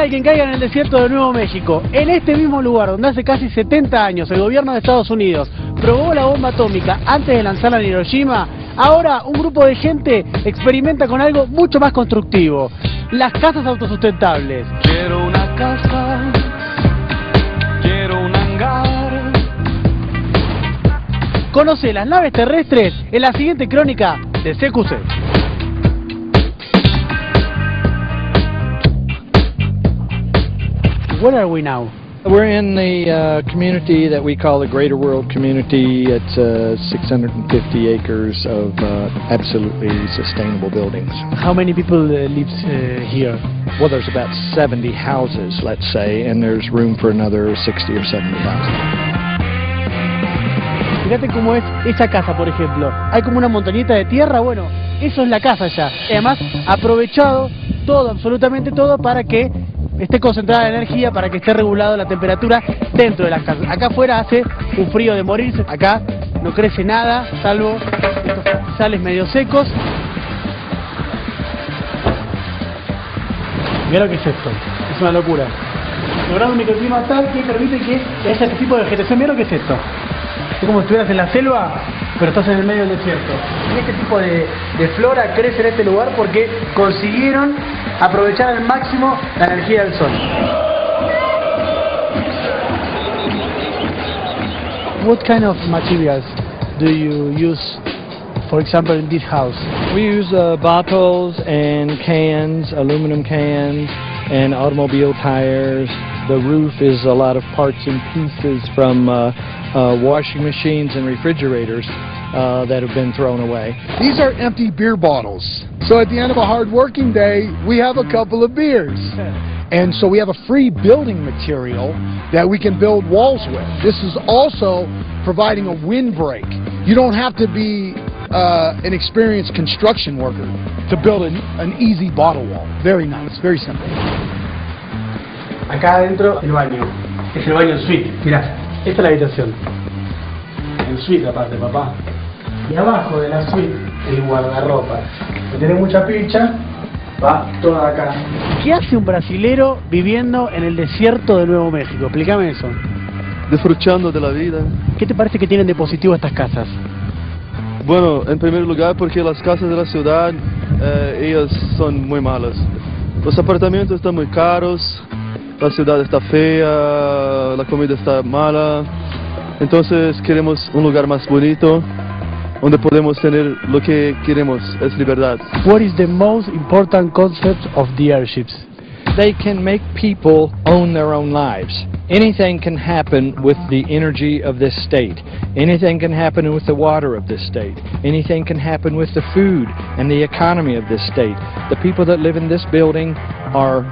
hay quien caiga en el desierto de Nuevo México. En este mismo lugar, donde hace casi 70 años el gobierno de Estados Unidos probó la bomba atómica antes de lanzarla en Hiroshima, ahora un grupo de gente experimenta con algo mucho más constructivo: las casas autosustentables. Quiero una casa, quiero un hangar. Conoce las naves terrestres en la siguiente crónica de CQC. Where are we now? We're in the community that we call the Greater World Community. It's 650 acres of absolutely sustainable buildings. How many people live here? Well, there's about 70 houses, let's say, and there's room for another 60 or 70,000. Fíjate cómo es esa casa, por ejemplo. Hay como una montañita de tierra, bueno, eso es la casa ya. Y además, aprovechado todo, absolutamente todo, para que esté concentrada la energía, para que esté regulada la temperatura dentro de las casas. Acá afuera hace un frío de morirse, acá no crece nada, salvo estos sales medio secos. Mira lo que es esto, es una locura. Lograr un microclima tal que permite que haya este tipo de vegetación. Mira lo que es esto. Es como si estuvieras en la selva, pero estás en el medio del desierto. Y este tipo de flora crece en este lugar porque consiguieron aprovechar al máximo la energía del sol. What kind of materials do you use, for example, in this house? We use bottles and cans, aluminum cans, and automobile tires. The roof is a lot of parts and pieces from washing machines and refrigerators that have been thrown away. These are empty beer bottles. So at the end of a hard working day, we have a couple of beers. And so we have a free building material that we can build walls with. This is also providing a windbreak. You don't have to be an experienced construction worker to build an easy bottle wall. Very nice, very simple. Acá adentro el baño. Es el baño en suite. Mirá, esta es la habitación. En suite aparte, papá. Y abajo de la suite el guardarropa. Que tiene mucha picha, va toda acá. ¿Qué hace un brasilero viviendo en el desierto de Nuevo México? Explícame eso. Disfrutando de la vida. ¿Qué te parece que tienen de positivo estas casas? Bueno, en primer lugar porque las casas de la ciudad, ellas son muy malas. Los apartamentos están muy caros, la ciudad está fea, la comida está mala. Entonces queremos un lugar más bonito, donde podemos tener lo que queremos, es libertad. What is the most important concept of the airships? They can make people own their own lives. Anything can happen with the energy of this state. Anything can happen with the water of this state. Anything can happen with the food and the economy of this state. The people that live in this building are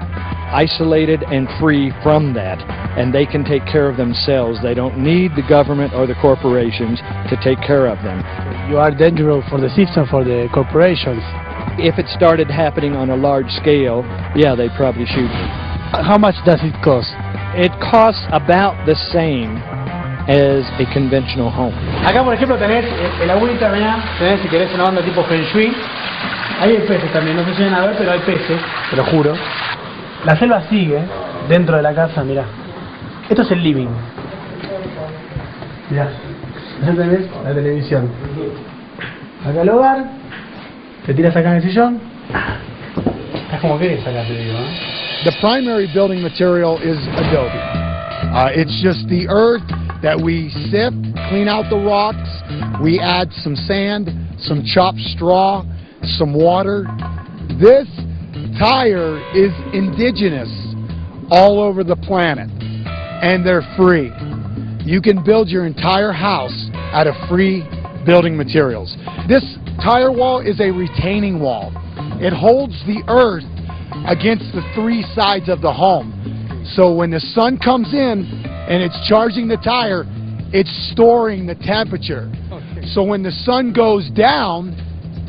isolated and free from that, and they can take care of themselves. They don't need the government or the corporations to take care of them. You are dangerous for the system, for the corporations. If it started happening on a large scale, yeah, they'd probably shoot me. How much does it cost? It costs about the same as a conventional home. Acá, por ejemplo, tenés el agüita, mirá, tenés, si querés, una onda tipo Feng Shui. Ahí hay peces también, no se llegan a ver, pero hay peces, te lo juro. La selva sigue dentro de la casa, mirá. Esto es el living. Mirá, allá tenés la televisión. Acá el hogar. Te tiras acá en el sillón. Estás como querés acá, te digo, ¿eh? The primary building material is adobe. It's just the earth that we sift, clean out the rocks, we add some sand, some chopped straw, some water. This tire is indigenous all over the planet, and they're free. You can build your entire house out of free building materials. This tire wall is a retaining wall. It holds the earth against the three sides of the home. So when the sun comes in and it's charging the tire, it's storing the temperature. So when the sun goes down,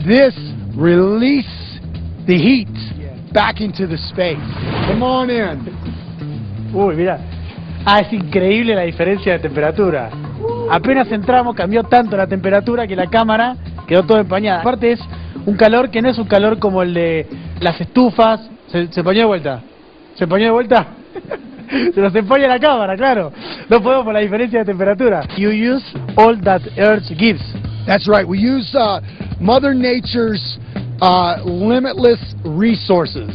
this releases the heat back into the space. Come on in. Uy, mira. Ah, es increíble la diferencia de temperatura. Apenas entramos, cambió tanto la temperatura que la cámara quedó toda empañada. Aparte es un calor que no es un calor como el de las estufas. ¿Se empañó de vuelta? ¿Se ponía de vuelta? Se nos empaña la cámara, claro. No podemos por la diferencia de temperatura. You use all that Earth gives. That's right. We use Mother Nature's limitless resources.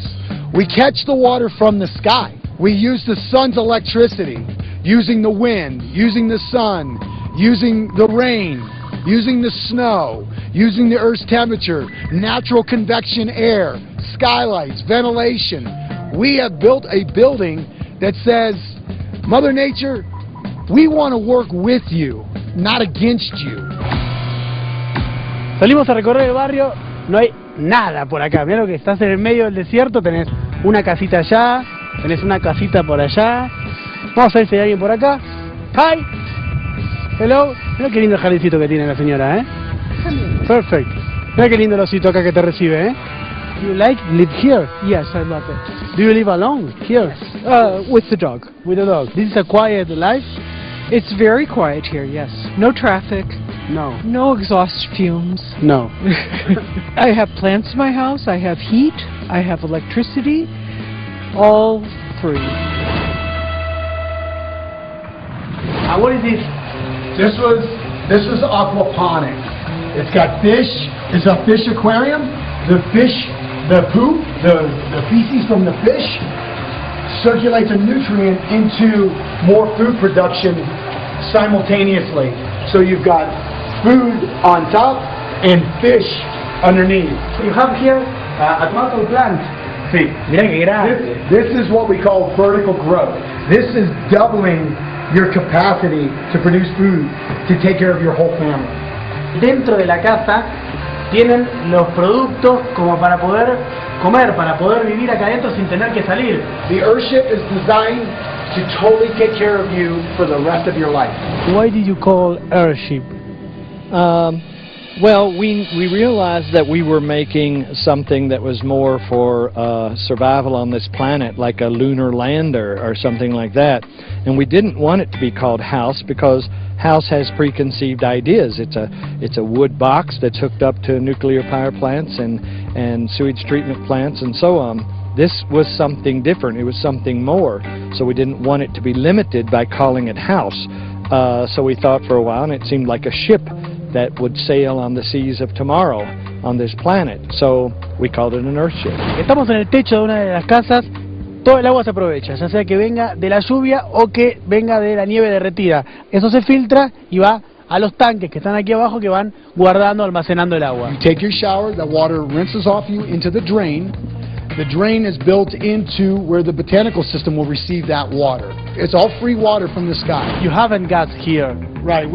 We catch the water from the sky. We use the sun's electricity, using the wind, using the sun, using the rain, using the snow, using the Earth's temperature, natural convection air, skylights, ventilation. We have built a building that says, Mother Nature, we want to work with you, not against you. Salimos a recorrer el barrio, no hay nada por acá. Mirá lo que estás en el medio del desierto, tenés una casita allá, tenés una casita por allá. Vamos a ver si hay alguien por acá. Hi. Hello. Mirá qué lindo el jardincito que tiene la señora, ¿eh? Perfect. Mirá qué lindo el osito acá que te recibe, ¿eh? You like live here? Yes, I love it. Do you live alone here? With the dog. With the dog. This is a quiet life? It's very quiet here, yes. No traffic. No. No exhaust fumes. No. I have plants in my house. I have heat. I have electricity. All free. What is this? This was aquaponics. It's got fish. It's a fish aquarium. The fish, the poop, the feces from the fish circulates a nutrient into more food production simultaneously. So you've got food on top and fish underneath. You have here a tomato plant. See, Mira que grande. this is what we call vertical growth. This is doubling your capacity to produce food to take care of your whole family. Dentro de la casa tienen los productos como para poder comer, para poder vivir acá adentro sin tener que salir. The Earthship is designed to totally take care of you for the rest of your life. Why did you call airship? Well, we realized that we were making something that was more for survival on this planet, like a lunar lander or something like that. And we didn't want it to be called house because house has preconceived ideas. It's a wood box that's hooked up to nuclear power plants and sewage treatment plants and so on. This was something different. It was something more. So we didn't want it to be limited by calling it house. So we thought for a while, and it seemed like a ship that would sail on the seas of tomorrow on this planet. So we called it an Earthship. Estamos en el techo de una de las casas. Todo el agua se aprovecha, ya sea que venga de la lluvia o que venga de la nieve derretida. Eso se filtra y va a los tanques que están aquí abajo que van guardando, almacenando el agua. You take your shower, the water rinses off you into the drain. The drain is built into where the botanical system will receive that water. It's all free water from the sky. You haven't gas here. Right,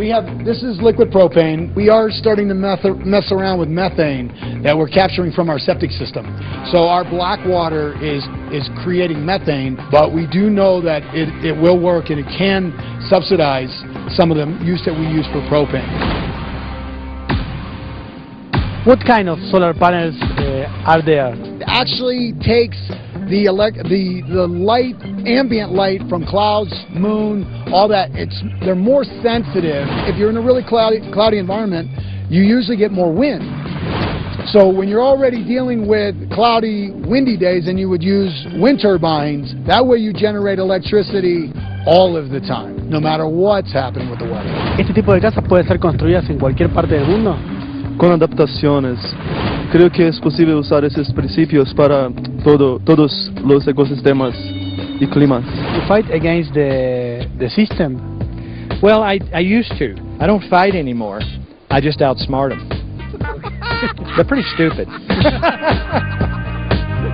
this is liquid propane. We are starting to mess around with methane that we're capturing from our septic system. So our black water is creating methane, but we do know that it will work and it can subsidize some of the use that we use for propane. What kind of solar panels are there? It actually takes the light, ambient light from clouds, moon, all that. They're more sensitive. If you're in a really cloudy environment, you usually get more wind. So when you're already dealing with cloudy, windy days, and you would use wind turbines, that way you generate electricity all of the time, no matter what's happening with the weather. ¿Este tipo de casas puede ser construidas en cualquier parte del mundo? Con adaptaciones. Creo que es posible usar esos principios para todos los ecosistemas y climas. You fight against the system? Well, I used to. I don't fight anymore. I just outsmart them. They're pretty stupid.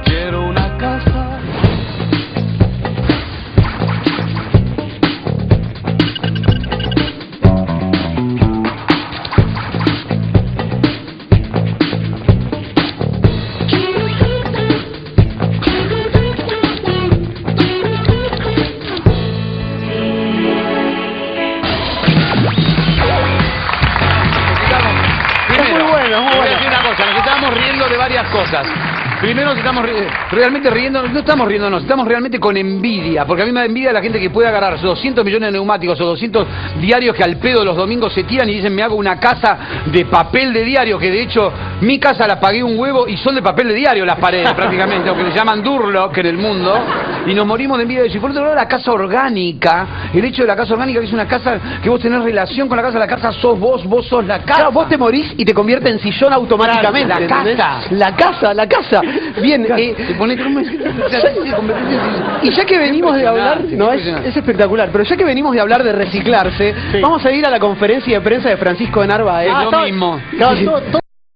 Quiero una casa. Voy a decir una cosa, nos estábamos riendo de varias cosas. Primero nos estamos realmente riendo, no estamos riéndonos, estamos realmente con envidia, porque a mí me da envidia la gente que puede agarrar 200 millones de neumáticos o 200 diarios que al pedo los domingos se tiran y dicen me hago una casa de papel de diario, que de hecho mi casa la pagué un huevo y son de papel de diario las paredes prácticamente, aunque le llaman Durlock en el mundo, y nos morimos de envidia de eso. Y por otro lado la casa orgánica, el hecho de la casa orgánica, que es una casa que vos tenés relación con la casa sos vos sos la casa. Claro, vos te morís y te convierte en sillón automáticamente. La casa. Bien, y ya que venimos de hablar, no, es espectacular, pero ya que venimos de hablar de reciclarse, vamos a ir a la conferencia de prensa de Francisco de Narváez. Es lo mismo. Claro, todo